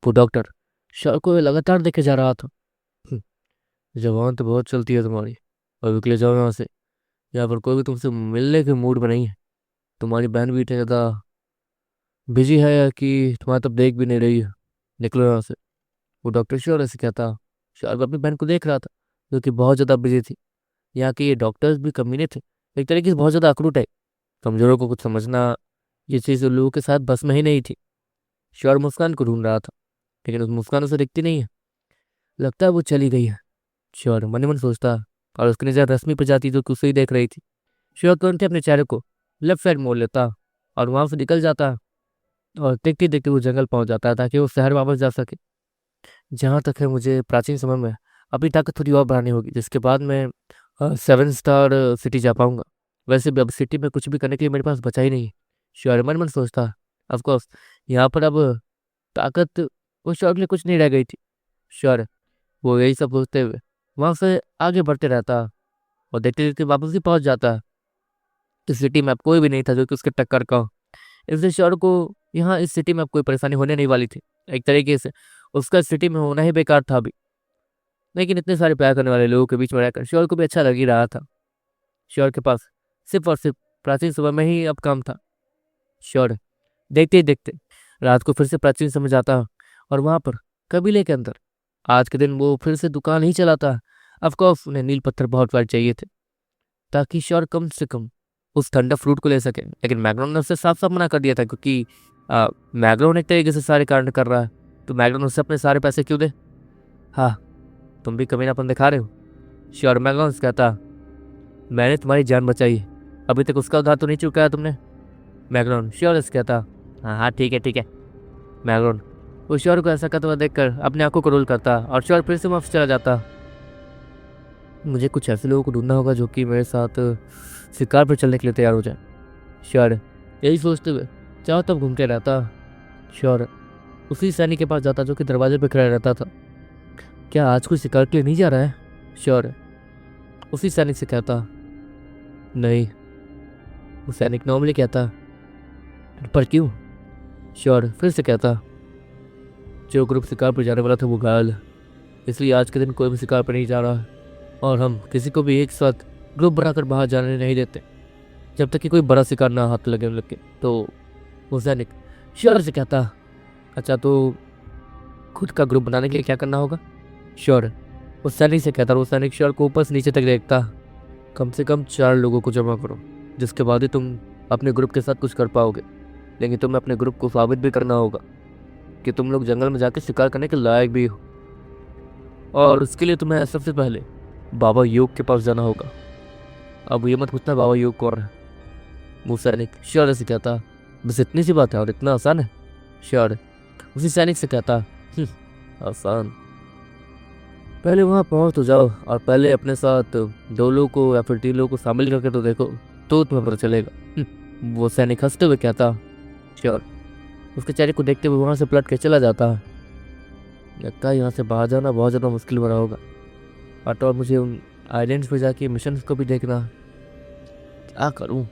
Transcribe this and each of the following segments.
वो doctor sir को लगातार देखे जा रहा था। "हम्म, जवान तो बहुत चलती है तुम्हारी। और निकले जाओ यहाँ से। यहाँ पर कोई भी तुमसे मिलने के मूड में नहीं है। तुम्हारी बहन भी इतनी ज़्यादा बिजी है या कि तुम्हारा तब देख भी नहीं रही है। निकलो यहाँ से।" वो डॉक्टर श्योर ऐसे कहता। शायद अपनी बहन को देख रहा था, जो कि बहुत ज़्यादा बिजी थी। यहाँ के ये डॉक्टर्स भी कमीने थे, एक तरीके से बहुत ज़्यादा अखरूट है। कमजोरों को कुछ समझना ये चीज़ उन लोगों के साथ बस में ही नहीं थी। श्योर मुस्कान को ढूंढ रहा था, लेकिन उस मुस्कान उसे दिखती नहीं है। लगता है वो चली गई है, श्योर मन ही मन सोचता। और उसकी नज़र रश्मि पर जाती जो कि उसे ही देख रही थी। श्योर तुरंत ही अपने चेहरे को लेफ्ट साइड मोड़ लेता और वहां से निकल जाता। और देखते देखते वो जंगल पहुंच जाता है ताकि वो शहर वापस जा सके। जहाँ तक है, मुझे प्राचीन समय में अपनी ताकत थोड़ी और बढ़ानी होगी, जिसके बाद मैं 7 स्टार सिटी जा पाऊंगा। वैसे भी अब सिटी में कुछ भी करने के लिए मेरे पास बचा ही नहीं। श्योर मन मन सोचता। ऑफकोर्स यहाँ पर अब ताकत वो श्योर के लिए कुछ नहीं रह गई थी। श्योर वो यही सब सोचते हुए वहां से आगे बढ़ते रहता और देखते देखते वापस ही पहुंच जाता। इस सिटी में अब कोई भी नहीं था जो कि उसके टक्कर का हो। इसलिए श्योर को यहाँ इस सिटी में अब कोई परेशानी होने नहीं वाली थी। एक तरीके से उसका सिटी में होना ही बेकार था अभी। लेकिन इतने सारे प्यार करने वाले लोगों के बीच में रहकर श्योर को भी अच्छा लग ही रहा था। श्योर के पास सिर्फ और सिर्फ प्राचीन समय में ही अब काम था। श्योर देखते ही देखते रात को फिर से प्राचीन समय जाता और वहां पर कबीले के अंदर आज के दिन वो फिर से दुकान ही चलाता। ऑफकोर्स उन्हें नील पत्थर बहुत बार चाहिए थे ताकि श्योर कम से कम उस ठंडा फ्रूट को ले सके। लेकिन मैगनोन ने उससे साफ साफ मना कर दिया था, क्योंकि मैगनोन एक तरीके से सारे कारण कर रहा है, तो मैगनोन उससे अपने सारे पैसे क्यों दे। हाँ, तुम भी कमीनापन दिखा रहे हो। श्योर मैगनोन कहता। मैंने तुम्हारी जान बचाई है, अभी तक उसका उधार तो नहीं चुकाया तुमने। मैगनोन श्योर कहता। हाँ हाँ ठीक है ठीक है। मैगनोन वो श्योर को ऐसा करते हुए देखकर अपनी आंखों को रोल करता और श्योर फिर से वहां से चला जाता। मुझे कुछ ऐसे लोगों को ढूंढना होगा जो कि मेरे साथ शिकार पर चलने के लिए तैयार हो जाए। श्योर यही सोचते हुए चारों तरफ घूमते रहता। श्योर उसी सैनिक के पास जाता जो कि दरवाजे पर खड़ा रहता था। क्या आज कोई शिकार के लिए नहीं जा रहा है? श्योर उसी सैनिक से कहता। नहीं, वो सैनिक नॉर्मली कहता। पर क्यों? श्योर फिर से कहता। जो ग्रुप शिकार पर जाने वाला था वो घायल है, इसलिए आज के दिन कोई भी शिकार पर नहीं जा रहा है। और हम किसी को भी एक साथ ग्रुप बनाकर बाहर जाने नहीं देते जब तक कि कोई बड़ा शिकार ना हाथ लगे। तो वो सैनिक श्योर से कहता। अच्छा, तो खुद का ग्रुप बनाने के लिए क्या करना होगा? श्योर उस सैनिक से कहता। वो सैनिक श्योर को ऊपर से नीचे तक देखता। कम से कम 4 लोगों को जमा करो, जिसके बाद ही तुम अपने ग्रुप के साथ कुछ कर पाओगे। लेकिन तुम्हें अपने ग्रुप को साबित भी करना होगा कि तुम लोग जंगल में जाकर शिकार करने के लायक भी हो। और उसके लिए तुम्हें सबसे पहले बाबा योग के पास जाना होगा। अब ये मत पूछना बाबा योग कौन है। वो सैनिक श्योर से कहता। बस इतनी सी बात है और इतना आसान है? श्योर उसी सैनिक से कहता। आसान? पहले वहां पहुंच तो जाओ और पहले अपने साथ 2 लोगों को या फिर 3 लोगों को शामिल करके तो देखो, तो तुम्हें पता चलेगा। वो सैनिक हंसते हुए कहता। श्योर उसके चेहरे को देखते हुए वहां से पलट के चला जाता। लगता है यहाँ से बाहर जाना बहुत ज़्यादा मुश्किल बना होगा। और मुझे उन आइलैंड्स पे जाके मिशन को भी देखना। क्या करूँ?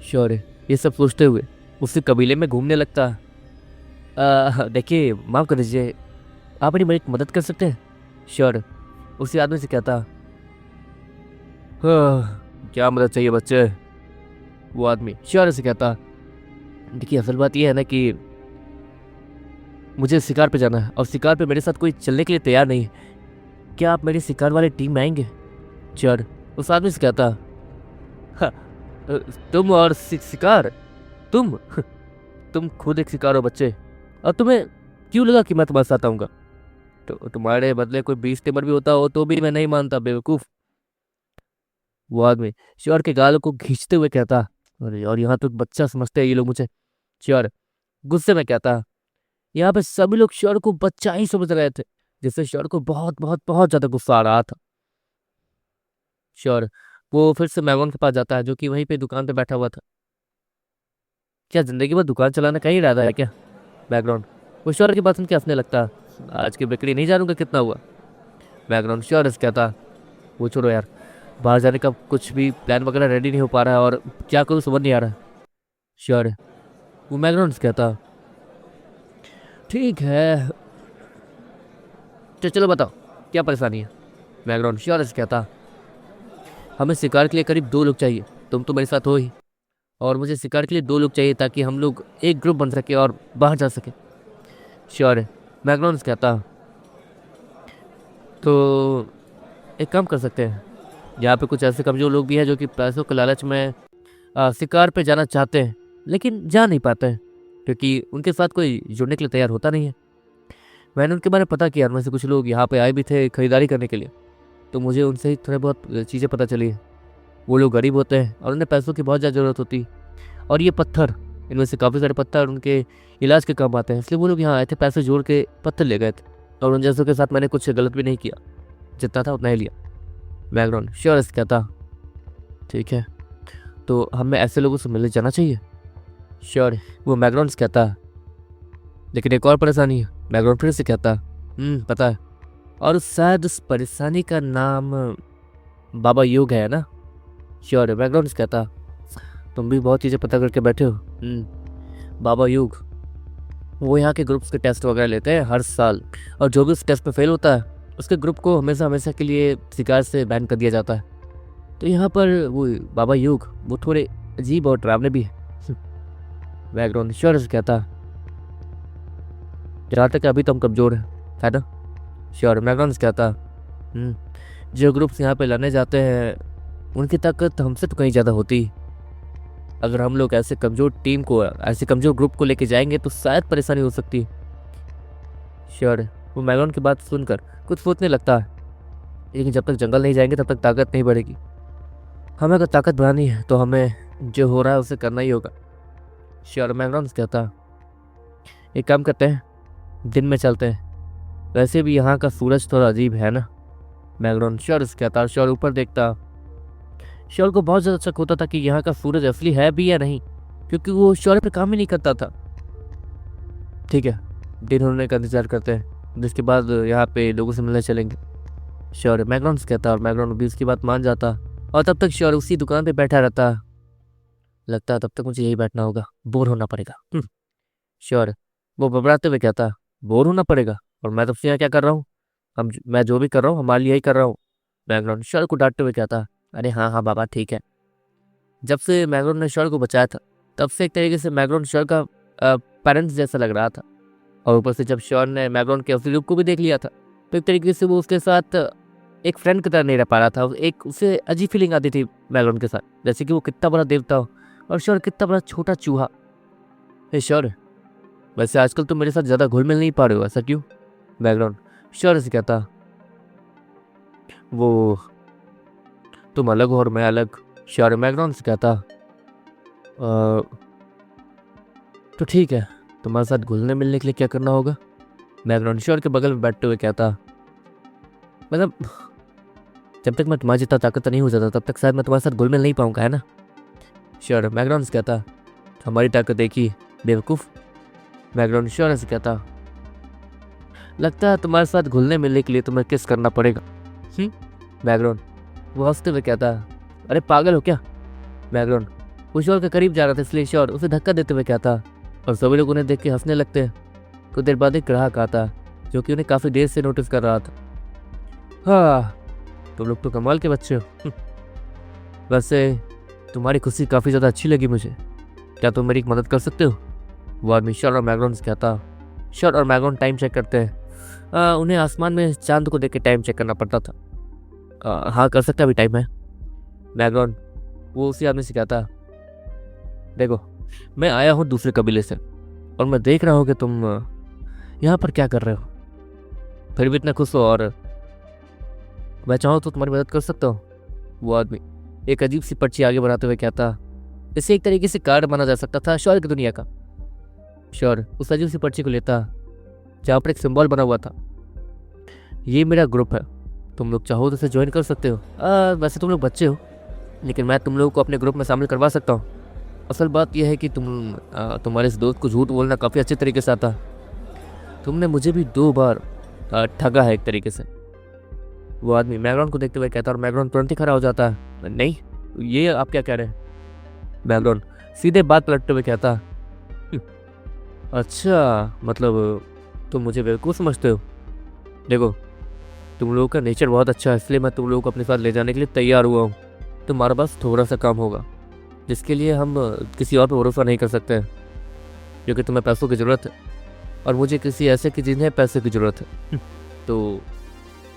श्योर ये सब सोचते हुए उसी कबीले में घूमने लगता। देखिए, माफ़ कर दीजिए, आप मेरी मदद कर सकते हैं? श्योर उसी आदमी से कहता। क्या मदद चाहिए बच्चे? वो आदमी श्योर से कहता। देखिए, असल बात यह है ना कि मुझे शिकार पे जाना है और शिकार पे मेरे साथ कोई चलने के लिए तैयार नहीं है। क्या आप मेरी शिकार वाली टीम में आएंगे? श्योर उस आदमी से कहता। "हाँ, तुम और शिकार? तुम तुम खुद एक शिकार हो बच्चे, और तुम्हें क्यों लगा कि मैं तुम्हारे साथ आऊँगा? तो तुम्हारे बदले कोई 20 टिमर भी होता हो तो भी मैं नहीं मानता, बेवकूफ़। वो आदमी श्योर के गालों को खींचते हुए कहता। अरे और यहाँ तो बच्चा समझते हैं ये लोग मुझे। श्योर गुस्से में कहता। यहाँ पे सभी लोग श्योर को बच्चा ही समझ रहे थे, जिससे श्योर को बहुत बहुत बहुत ज्यादा गुस्सा आ रहा था। श्योर वो फिर से मैगन के पास जाता है, जो कि वहीं पे दुकान पे बैठा हुआ था। क्या जिंदगी भर दुकान चलाना का ही इरादा है क्या? बैकग्राउंड वो श्योर की बात सुन के हंसने लगता। आज की बिक्री नहीं जानूंगा कितना हुआ। बैकग्राउंड श्योर कहता। वो छोड़ो यार, बाहर जाने का कुछ भी प्लान वगैरह रेडी नहीं हो पा रहा है और क्या करूँ समझ नहीं आ रहा है। श्योर वो बैकग्राउंड कहता। ठीक है, चलो बताओ क्या परेशानी है। मैगरॉन श्योर कहता, हमें शिकार के लिए करीब 2 लोग चाहिए, तुम तो मेरे साथ हो ही, और मुझे शिकार के लिए 2 लोग चाहिए ताकि हम लोग एक ग्रुप बन सके और बाहर जा सके। श्योर है, मैगरॉन कहता, तो एक काम कर सकते हैं, यहाँ पे कुछ ऐसे कमजोर लोग भी हैं जो कि पैसों के लालच में शिकार पे जाना चाहते हैं लेकिन जा नहीं पाते हैं क्योंकि उनके साथ कोई जुड़ने के लिए तैयार होता नहीं है। मैंने उनके बारे में पता किया, उनमें से कुछ लोग यहाँ पे आए भी थे खरीदारी करने के लिए, तो मुझे उनसे ही थोड़े बहुत चीज़ें पता चली है। वो लोग गरीब होते हैं और उन्हें पैसों की बहुत ज़्यादा ज़रूरत होती है, और ये पत्थर, इनमें से काफ़ी सारे पत्थर उनके इलाज के काम आते हैं, इसलिए वो लोग यहाँ आए थे, पैसे जोड़ के पत्थर ले गए थे, और उन जैसों के साथ मैंने कुछ गलत भी नहीं किया, जितना था उतना ही लिया। बैकग्राउंड श्योर कहता, ठीक है, तो हमें ऐसे लोगों से मिलने जाना चाहिए। श्योर, वो मैगरॉन्स कहता, लेकिन एक और परेशानी है। मैगरॉन फिर से कहता, पता है, और शायद उस परेशानी का नाम बाबा योग है ना। श्योर, मैगरॉन्स कहता, तुम भी बहुत चीज़ें पता करके बैठे हो। बाबा योग, वो यहाँ के ग्रुप्स के टेस्ट वगैरह लेते हैं हर साल, और जो भी उस टेस्ट में फेल होता है उसके ग्रुप को हमेशा हमेशा के लिए शिकार से बैन कर दिया जाता है। तो यहाँ पर वो बाबा योग, वो थोड़े अजीब और डरावने भी है। बैकग्राउंड श्योर कहता, जहाँ तक अभी तो हम कमज़ोर है ना। श्योर, मैगरॉन्स कहता, जो ग्रुप्स यहाँ पे लड़ने जाते हैं उनकी ताकत हमसे तो कहीं ज़्यादा होती। अगर हम लोग ऐसे कमज़ोर टीम को, ऐसे कमज़ोर ग्रुप को लेके जाएंगे तो शायद परेशानी हो सकती। श्योर, वो मैगरॉन की बात सुनकर कुछ सोचने लगता है, लेकिन जब तक जंगल नहीं जाएंगे तब तक ताकत नहीं बढ़ेगी। हमें अगर ताकत बढ़ानी है तो हमें जो हो रहा है उसे करना ही होगा। श्योर, मैगरॉन कहता, एक काम करते हैं, दिन में चलते हैं, वैसे भी यहाँ का सूरज थोड़ा अजीब है ना। मैगरॉन श्योर कहता, श्योर ऊपर देखता। श्योर को बहुत ज़्यादा शक होता था कि यहाँ का सूरज असली है भी या नहीं, क्योंकि वो श्योर पे काम ही नहीं करता था। ठीक है, दिन होने का इंतजार करते हैं, जिसके बाद यहाँ पे लोगों से मिलने चलेंगे। श्योर, मैगरॉन कहता, और मैगरॉन भी उसकी बात मान जाता, और तब तक श्योर उसी दुकान पे बैठा रहता। लगता तब तक मुझे यही बैठना होगा, बोर होना पड़ेगा। श्योर, वो घबराते हुए कहता, बोर होना पड़ेगा, और मैं तब से यहाँ क्या कर रहा हूँ? मैं जो भी कर रहा हूँ हमारे लिए ही कर रहा हूँ। मैगरॉन श्योर को डांटते हुए कहता, अरे हाँ हाँ बाबा ठीक है। जब से मैगरॉन ने श्योर को बचाया था तब से एक तरीके से मैगरॉन श्योर का पेरेंट्स जैसा लग रहा था, और ऊपर से जब श्योर ने मैगरॉन के असली रूप को भी देख लिया था तो एक तरीके से वो उसके साथ एक फ्रेंड की तरह नहीं रह पा रहा था। एक उसे अजीब फीलिंग आती थी मैगरॉन के साथ, जैसे कि वो कितना बड़ा देवता हो और श्योर कितना बड़ा छोटा चूहा। हे श्योर, वैसे आजकल तुम मेरे साथ ज़्यादा घुल मिल नहीं पा रहे हो, ऐसा क्यों? बैकग्राउंड श्योर से कहता, वो तुम अलग हो और मैं अलग। श्योर, बैकग्राउंड से कहता, तो ठीक है, तुम्हारे साथ घुलने मिलने के लिए क्या करना होगा? बैकग्राउंड श्योर के बगल में बैठते हुए कहता, मतलब जब तक मैं तुम्हारी जितना ताकत नहीं हो जाता तब तक शायद मैं तुम्हारे साथ घुल मिल नहीं पाऊंगा, है ना। श्योर, बैकग्राउंड से कहता, हमारी ताकत देखी बेवकूफ़। बैकग्राउंड श्योर से कहता, लगता है तुम्हारे साथ घुलने मिलने के लिए तुम्हें किस करना पड़ेगा। बैकग्राउंड वो हंसते हुए कहता, अरे पागल हो क्या? बैकग्राउंड वो श्योर के करीब जा रहा था इसलिए श्योर उसे धक्का देते हुए कहता, और सभी लोग उन्हें देख के हंसने लगते हैं। कुछ देर बाद एक ग्राहक आता जो कि उन्हें काफ़ी देर से नोटिस कर रहा था। हाँ, तुम लोग तो कमाल के बच्चे हो। वैसे तुम्हारी खुशी काफ़ी ज़्यादा अच्छी लगी मुझे, क्या तुम मेरी मदद कर सकते हो? वो आदमी श्योर और मैगरॉन से कहता। श्योर और मैगरॉन टाइम चेक करते हैं। उन्हें आसमान में चांद को देख के टाइम चेक करना पड़ता था। हाँ कर सकता, अभी टाइम है। मैगरॉन वो उसी आदमी से कहता, देखो मैं आया हूँ दूसरे कबीले से और मैं देख रहा हूँ कि तुम यहाँ पर क्या कर रहे हो, फिर भी इतना खुश हो, और मैं चाहूँ तो तुम्हारी मदद कर सकता हूँ। वो आदमी एक अजीब सी पर्ची आगे बढ़ाते हुए कहता, इसे एक तरीके से कार्ड माना जा सकता था श्योर की दुनिया का। श्योर उस अजीब सी पर्ची को लेता जहाँ पर एक सिंबल बना हुआ था। ये मेरा ग्रुप है, तुम लोग चाहो तो इसे ज्वाइन कर सकते हो। वैसे तुम लोग बच्चे हो लेकिन मैं तुम लोगों को अपने ग्रुप में शामिल करवा सकता हूँ। असल बात यह है कि तुम्हारे इस दोस्त को झूठ बोलना काफ़ी अच्छे तरीके से आता। तुमने मुझे भी 2 बार ठगा है एक तरीके से। वो आदमी मैगरॉन को देखते हुए कहता, और मैगरॉन तुरंत ही खड़ा हो जाता है, नहीं ये आप क्या कह रहे हैं? मैगरॉन सीधे बात पलटते हुए कहता, अच्छा मतलब तुम मुझे बेवकूफ़ समझते हो। देखो तुम लोगों का नेचर बहुत अच्छा है, इसलिए मैं तुम लोगों को अपने साथ ले जाने के लिए तैयार हुआ हूँ। तुम्हारे पास थोड़ा सा काम होगा जिसके लिए हम किसी और पर भरोसा नहीं कर सकते हैं, क्योंकि तुम्हें पैसों की ज़रूरत है और मुझे किसी ऐसे की जिन्हें पैसों की ज़रूरत है। तो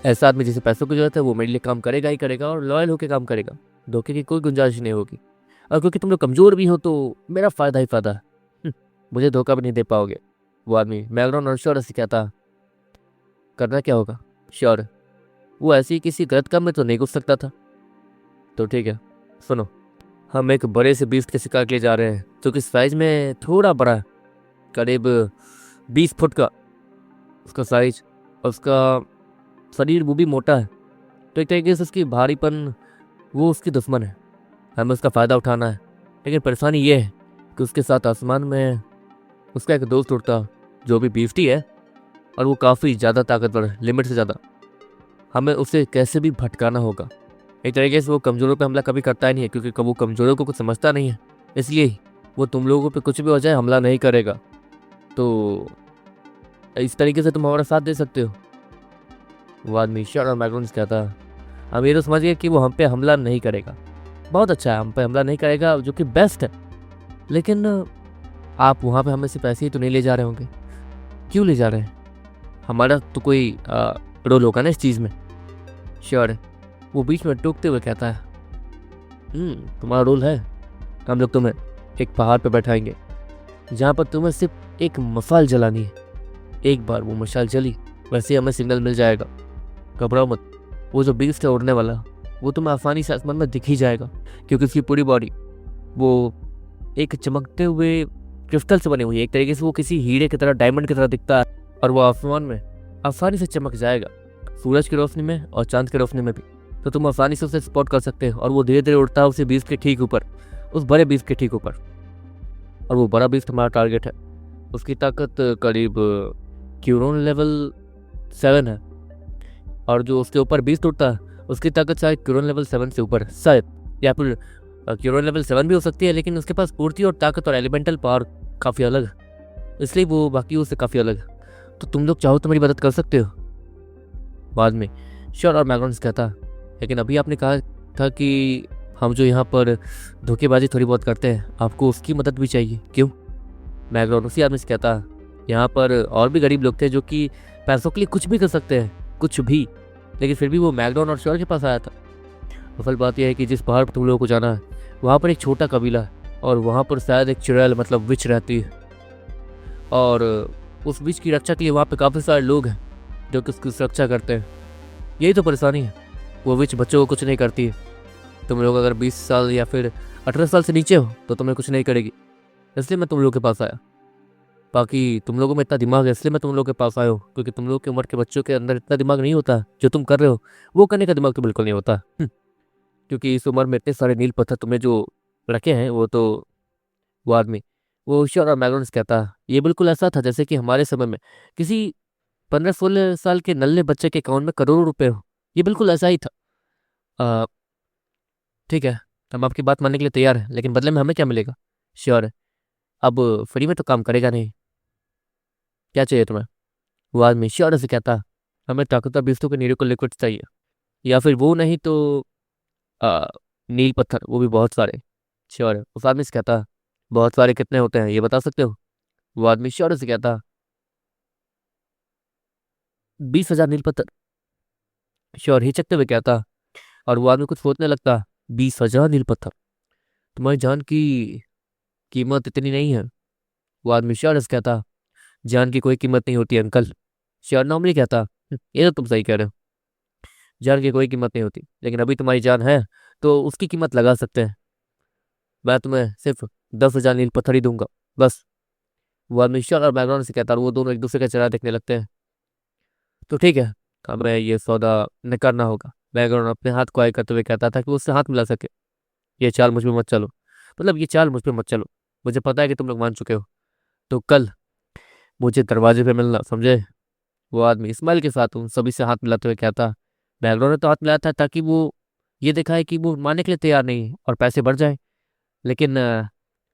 ऐसा आदमी जिसे पैसों की ज़रूरत है वो मेरे लिए काम करेगा ही करेगा और लॉयल होकर काम करेगा। धोखे की कोई गुंजाइश नहीं होगी। और क्योंकि तुम लोग कमज़ोर भी हो तो मेरा फ़ायदा ही फ़ायदा है। मुझे धोखा भी नहीं दे पाओगे। वो आदमी मैगरॉन और श्योर से कहता, करना क्या होगा? श्योर वो ऐसे ही किसी गलत काम में तो नहीं घुस सकता था। तो ठीक है, सुनो, हम एक बड़े से बीस्ट के शिकार के लिए जा रहे हैं जो कि साइज में थोड़ा बड़ा है, करीब 20 फुट का उसका साइज, और उसका शरीर वो भी मोटा है। तो एक तरीके से उसकी भारीपन वो उसकी दुश्मन है। हमें उसका फ़ायदा उठाना है, लेकिन परेशानी ये है कि उसके साथ आसमान में उसका एक दोस्त उड़ता जो भी बीस्टी है और वो काफ़ी ज़्यादा ताकतवर है, लिमिट से ज़्यादा। हमें उसे कैसे भी भटकाना होगा। एक तरीके से वो कमज़ोरों पे हमला कभी करता ही नहीं है, क्योंकि वो कमज़ोरों को कुछ समझता नहीं है, इसलिए वो तुम लोगों पे कुछ भी हो जाए हमला नहीं करेगा। तो इस तरीके से तुम हमारा साथ दे सकते हो। वो आदमी श्योर और मैग्रोन कहता, हम ये तो समझ गए कि वो हम पे हमला नहीं करेगा। बहुत अच्छा है, हम पे हमला नहीं करेगा, जो कि बेस्ट है। लेकिन आप वहाँ पे हमें से पैसे ही तो नहीं ले जा रहे होंगे। क्यों ले जा रहे हैं? हमारा तो कोई रोल होगा ना इस चीज़ में। श्योर है, वो बीच में टोकते हुए कहता है, तुम्हारा रोल है। हम लोग तुम्हें एक पहाड़ पे बैठाएंगे जहाँ पर तुम्हें सिर्फ एक मसाल जलानी है। एक बार वो मशाल जली वैसे ही हमें सिग्नल मिल जाएगा। घबराओ मत, वो जो बीस्ट है उड़ने वाला वो तुम्हें आसानी से आसमान में दिख ही जाएगा, क्योंकि उसकी पूरी बॉडी वो एक चमकते हुए क्रिस्टल से बनी हुई है। एक तरीके से वो किसी हीरे की तरह, डायमंड की तरह दिखता है, और वो आसमान में आसानी से चमक जाएगा, सूरज की रोशनी में और चांद की रोशनी में भी। तो तुम आसानी से उसे स्पॉट कर सकते हो। और वो धीरे धीरे उड़ता है उसी बीस्ट के ठीक ऊपर, उस बड़े बीस्ट के ठीक ऊपर। और वो बड़ा बीस्ट हमारा टारगेट है। उसकी ताकत करीब क्यूरोन लेवल 7 है, और जो उसके ऊपर बीस्ट उड़ता है उसकी ताकत शायद क्यूरोन लेवल 7 से ऊपर है शायद, या फिर क्यूरोन लेवल 7 भी हो सकती है, लेकिन उसके पास पूर्ति और ताकत और एलिमेंटल पावर काफ़ी अलग है, इसलिए वो बाकी उससे काफ़ी अलग है। तो तुम लोग चाहो तो मेरी मदद कर सकते हो। बाद में श्योर और मैग्रोन्स कहता, लेकिन अभी आपने कहा था कि हम जो यहाँ पर धोखेबाजी थोड़ी बहुत करते हैं, आपको उसकी मदद भी चाहिए, क्यों? मैग्रोन उसी आदमी से कहता, यहाँ पर और भी गरीब लोग थे जो कि पैसों के लिए कुछ भी कर सकते हैं, कुछ भी, लेकिन फिर भी वो मैग्रोन और श्योर के पास आया था। असल बात यह है कि जिस पहाड़ पर तुम लोगों को जाना है वहाँ पर एक छोटा कबीला है, और वहाँ पर शायद एक चुड़ैल मतलब विच रहती है, और उस विच की रक्षा के लिए वहाँ पे काफ़ी सारे लोग हैं जो कि उसकी सुरक्षा करते हैं। यही तो परेशानी है, वो विच बच्चों को कुछ नहीं करती है। तुम लोग अगर 20 साल या फिर 18 साल से नीचे हो तो तुम्हें कुछ नहीं करेगी, इसलिए मैं तुम लोगों के पास आया। बाकी तुम लोगों में इतना दिमाग है इसलिए मैं तुम लोगों के पास आया हूँ, क्योंकि तुम लोग की उम्र के बच्चों के अंदर इतना दिमाग नहीं होता। जो तुम कर रहे हो वो करने का दिमाग तो बिल्कुल नहीं होता। क्योंकि इस उम्र में इतने सारे नील पत्थर तुम्हें जो रखे हैं वो आदमी, वो श्योर और मैग्रोन्स कहता है, ये बिल्कुल ऐसा था जैसे कि हमारे समय में किसी 15-16 साल के नल्ले बच्चे के अकाउंट में करोड़ों रुपए हो। ये बिल्कुल ऐसा ही था। अ, ठीक है, हम आपकी बात मानने के लिए तैयार हैं, लेकिन बदले में हमें क्या मिलेगा? श्योर है, अब फ्री में तो काम करेगा नहीं। क्या चाहिए तुम्हें? वो आदमी श्योर से कहता, हमें ताकतवर बीस्तों के नीरे को लिक्विड चाहिए, या फिर वो नहीं तो अ, नील पत्थर, वो भी बहुत सारे। श्योर है, उस आदमी से कहता, बहुत सारे कितने होते हैं ये बता सकते हो? वो आदमी श्योर से कहता, 20,000 नील पत्थर। श्योर हिचकते हुए कहता, और वो आदमी कुछ सोचने लगता, 20,000 नील पत्थर? तुम्हारी जान की कीमत इतनी नहीं है। वो आदमी श्योर से कहता, जान की कोई कीमत नहीं होती अंकल। श्योर नॉर्मली कहता, ये तो तुम सही कह रहे हो, जान की कोई कीमत नहीं होती, लेकिन अभी तुम्हारी जान है तो उसकी कीमत लगा सकते हैं। मैं तुम्हें सिर्फ 10,000 नील पत्थर ही दूंगा, बस। वो आदमी श्योर और बैकग्राउंड से कहता, और वो दोनों एक दूसरे का चेहरा देखने लगते हैं। तो ठीक है, हमें ये सौदा न करना होगा। बैकग्राउंड अपने हाथ को आगे करते हुए कहता था कि वो उससे हाथ मिला सके। ये चाल मुझ पे मत चलो, मतलब ये चाल मुझ पे मत चलो, मुझे पता है कि तुम लोग मान चुके हो, तो कल मुझे दरवाजे पे मिलना, समझे? वो आदमी स्माइल के साथ उन सभी से हाथ मिलाते हुए कहता, बैकग्राउंड ने तो हाथ मिलाया था ताकि वो ये दिखाए कि वो मानने के लिए तैयार नहीं है और पैसे बढ़ जाए, लेकिन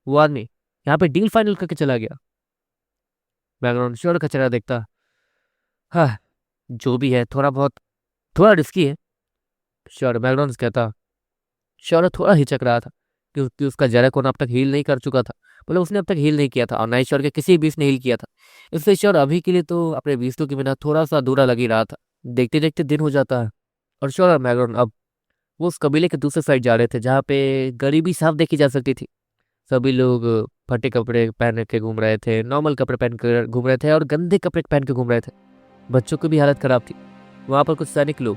वो आदमी यहाँ पे डील फाइनल करके चला गया। बैकग्राउंड श्योर का चेहरा देखता, हाँ जो भी है थोड़ा बहुत थोड़ा रिस्की है। श्योर, मैकडॉनल्ड्स कहता। श्योर थोड़ा हिचक रहा था क्योंकि उसका जेराकोन अब तक हील नहीं कर चुका था। मतलब उसने अब तक हील नहीं किया था और ना ही श्योर के किसी बीस ने हील किया था। इसलिए श्योर अभी के लिए तो अपने बीस्तों के बिना थोड़ा सा अधूरा लग ही रहा था। देखते देखते दिन हो जाता है और श्योर और मैकडॉन अब वो उस कबीले के दूसरे साइड जा रहे थे जहाँ पे गरीबी साफ देखी जा सकती थी। सभी लोग फटे कपड़े पहन के घूम रहे थे, नॉर्मल कपड़े पहन कर घूम रहे थे और गंदे कपड़े पहन के घूम रहे थे। बच्चों की भी हालत खराब थी। वहाँ पर कुछ सैनिक लोग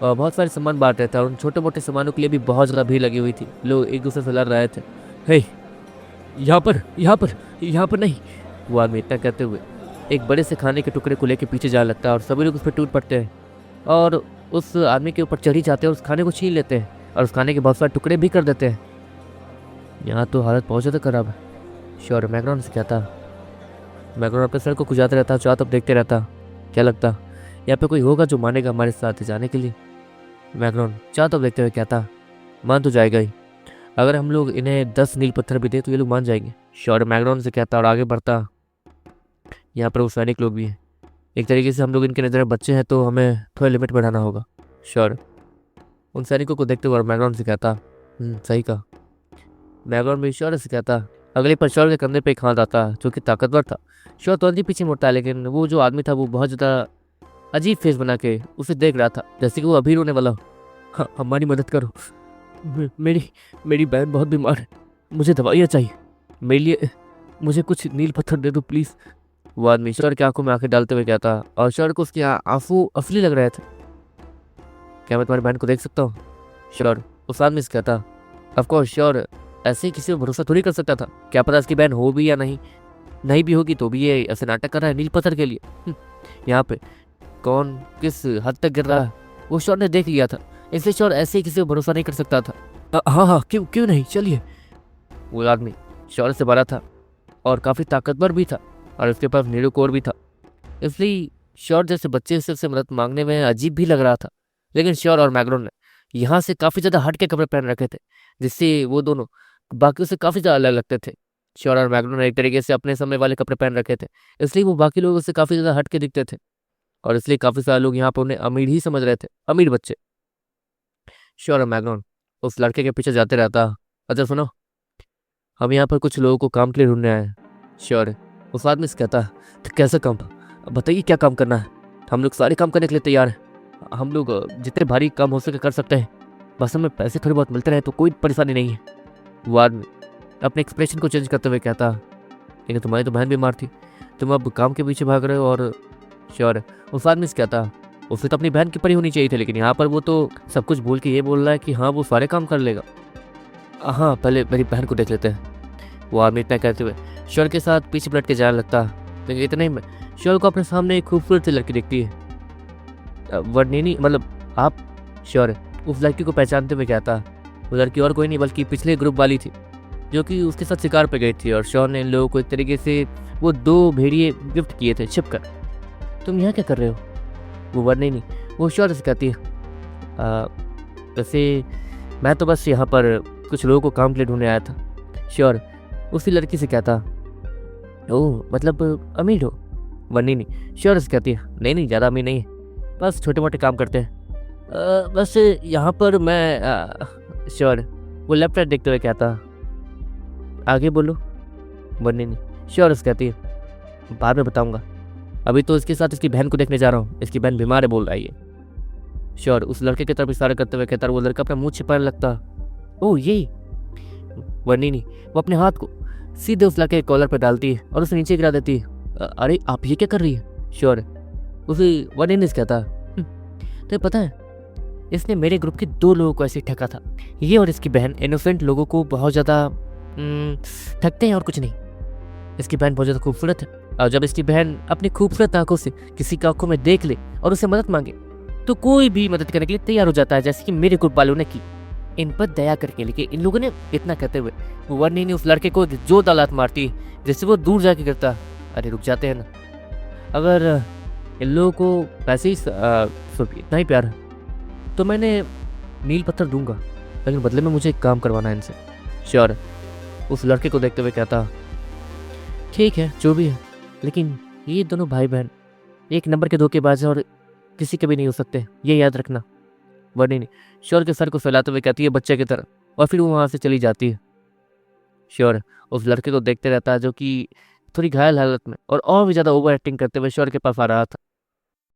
बहुत सारे सामान बांट रहे थे और उन छोटे मोटे सामानों के लिए भी बहुत ज़्यादा भीड़ लगी हुई थी। लोग एक दूसरे से लड़ रहे थे। हे, यहाँ पर यहाँ पर यहाँ पर नहीं। वो आदमी इतना कहते हुए एक बड़े से खाने के टुकड़े को लेकर पीछे जाने लगता है और सभी लोग उस पर टूट पड़ते हैं और उस आदमी के ऊपर चढ़ ही जाते हैं और उस खाने को छीन लेते हैं और उस खाने के बहुत सारे टुकड़े भी कर देते हैं। यहाँ तो हालत बहुत ज़्यादा खराब है। श्योर मैकडॉन से कहता। मैकडॉन अपने सर को खुजाते रहता, चारों तरफ देखते रहता। क्या लगता यहाँ पे कोई होगा जो मानेगा हमारे साथ जाने के लिए? मैकडॉन चारों तरफ देखते हुए कहता, मान तो जाएगा ही। अगर हम लोग इन्हें 10 नील पत्थर भी दे तो ये लोग मान जाएंगे। श्योर मैकडॉन से कहता और आगे बढ़ता। यहाँ पर वो सैनिक लोग भी हैं। एक तरीके से हम लोग इनके नज़र में बच्चे हैं तो हमें थोड़ा लिमिट बढ़ाना होगा। श्योर उन सैनिकों को देखते हुए मैकडॉन से कहता, सही कहा। मैकडॉन भी श्योर से कहता। अगले पर श्योर के कंधे पे एक हाथ आता जो कि ताकतवर था। श्योर तुरंत ही पीछे मुड़ता है लेकिन वो जो आदमी था वो बहुत ज़्यादा अजीब फेस बना के उसे देख रहा था जैसे कि वो अभी रोने वाला हो। हाँ, हमारी मदद करो। मेरी बहन बहुत बीमार है, मुझे दवाइयाँ चाहिए। मेरे लिए मुझे कुछ नील पत्थर दे दो प्लीज़। वो आदमी श्योर की आंखों में आंखें डालते हुए कहता और श्योर को उसके आंसू असली लग रहे थे। क्या मैं तुम्हारी बहन को देख सकता हूँ? श्योर उस आदमी से कहता। ऑफकोर्स श्योर, ऐसे ही किसी पर भरोसा थोड़ी कर सकता था। क्या पता इसकी बहन हो भी या नहीं भी होगी तो भी ये ऐसे नाटक कर रहा है नील पत्थर के लिए। यहाँ पे कौन किस हद तक गिर रहा है वो श्योर ने देख लिया था, इसलिए श्योर ऐसे ही किसी पर भरोसा नहीं कर सकता था। हाँ, क्यों नहीं, चलिए। वो आदमी श्योर से बड़ा था और काफ़ी ताकतवर भी था और उसके पास नीरोकोर भी था, इसलिए श्योर जैसे बच्चे से मदद मांगने में अजीब भी लग रहा था। लेकिन श्योर और मैकडॉन ने यहाँ से काफ़ी ज़्यादा हट के कपड़े पहन रखे थे जिससे वो दोनों बाकियों से काफ़ी ज़्यादा अलग लगते थे। श्योर और मैकडॉन ने एक तरीके से अपने समय वाले कपड़े पहन रखे थे, इसलिए वो बाकी लोगों से काफ़ी ज़्यादा हट के दिखते थे और इसलिए काफ़ी सारे लोग यहाँ पर उन्हें अमीर ही समझ रहे थे, अमीर बच्चे। श्योर और मैकडॉन उस लड़के के पीछे जाते रहता। अच्छा सुनो, हम यहाँ पर कुछ लोगों को काम के लिए ढूंढने आए हैं। श्योर उस आदमी से कहता, तो कैसा काम? बताइए क्या काम करना है? हम लोग सारे काम करने के लिए तैयार हैं। हम लोग जितने भारी काम हो सके कर सकते हैं, बस हमें पैसे थोड़े बहुत मिलते रहे तो कोई परेशानी नहीं है। वो आदमी अपने एक्सप्रेशन को चेंज करते हुए कहता, लेकिन तुम्हारी तो बहन बीमार थी, तुम अब काम के पीछे भाग रहे हो। और श्योर उस आदमी से कहता, उसे तो अपनी बहन की परी होनी चाहिए थी, लेकिन यहाँ पर वो तो सब कुछ भूल के ये बोल रहा है कि हाँ वो सारे काम कर लेगा। हाँ, पहले मेरी बहन को देख लेते हैं। वो आदमी इतना कहते हुए श्योर के साथ पीछे पलट के जाने लगता। लेकिन इतने ही में श्योर को अपने सामने एक खूबसूरत सी लड़की दिखती है। वर्णिनी, मतलब आप? श्योर उस लड़की को पहचानते हुए कहता। वो लड़की और कोई नहीं बल्कि पिछले ग्रुप वाली थी जो कि उसके साथ शिकार पे गई थी और श्योर ने इन लोगों को एक तरीके से वो 2 भेड़िए गिफ्ट किए थे छिप कर। तुम यहाँ क्या कर रहे हो? वो वर्णिनी वो श्योर से कहती है, वैसे मैं तो बस यहाँ पर कुछ लोगों को काम के लिए ढूंढने आया था। श्योर उसी लड़की से कहता, ओह मतलब अमीर हो? वर्णिनी श्योर से कहती है, नहीं ज़्यादा अमीर नहीं है, बस छोटे मोटे काम करते हैं। बस यहाँ पर मैं श्योर वो लेफ्ट राइट देखते हुए कहता, आगे बोलो। वर्णिनी श्योर से कहती है, बाद में बताऊँगा, अभी तो इसके साथ इसकी बहन को देखने जा रहा हूँ, इसकी बहन बीमार है बोल रही है। श्योर उस लड़के की तरफ इशारा करते हुए कहता, वो लड़का अपना मुँह छिपाने लगता। ओह यही। वर्णिनी वो अपने हाथ को सीधे उस लड़के के कॉलर पर डालती है और उसे नीचे गिरा देती है। अरे आप ये क्या कर रही है? श्योर उसे वर्णिनी से कहता, तो पता है इसने मेरे ग्रुप के 2 लोगों को ऐसे ठगा था। ये और इसकी बहन इनोसेंट लोगों को बहुत ज़्यादा ठगते हैं और कुछ नहीं। इसकी बहन बहुत ज़्यादा खूबसूरत है और जब इसकी बहन अपनी खूबसूरत आंखों से किसी की आंखों में देख ले और उसे मदद मांगे तो कोई भी मदद करने के लिए तैयार हो जाता है, जैसे कि मेरे ग्रुप वालों ने की इन पर दया करके। लेकिन इन लोगों ने इतना कहते हुए वर्णिनी उस लड़के को जो दालात मारती जिससे वो दूर जाके गिरता। अरे रुक जाते हैं ना, अगर इन लोगों को पैसे ही इतना ही प्यार है तो मैंने नील पत्थर दूंगा, लेकिन बदले में मुझे एक काम करवाना है इनसे। श्योर उस लड़के को देखते हुए कहता, ठीक है जो भी है, लेकिन ये दोनों भाई बहन एक नंबर के धोखेबाज हैं और किसी के भी नहीं हो सकते, ये याद रखना। बनी नहीं श्योर के सर को फैलाते हुए कहती है बच्चे की तरह, और फिर वो वहां से चली जाती है। श्योर उस लड़के को देखते रहता है जो कि थोड़ी घायल हालत में और भी ज्यादा ओवर एक्टिंग करते हुए श्योर के पास आ रहा था।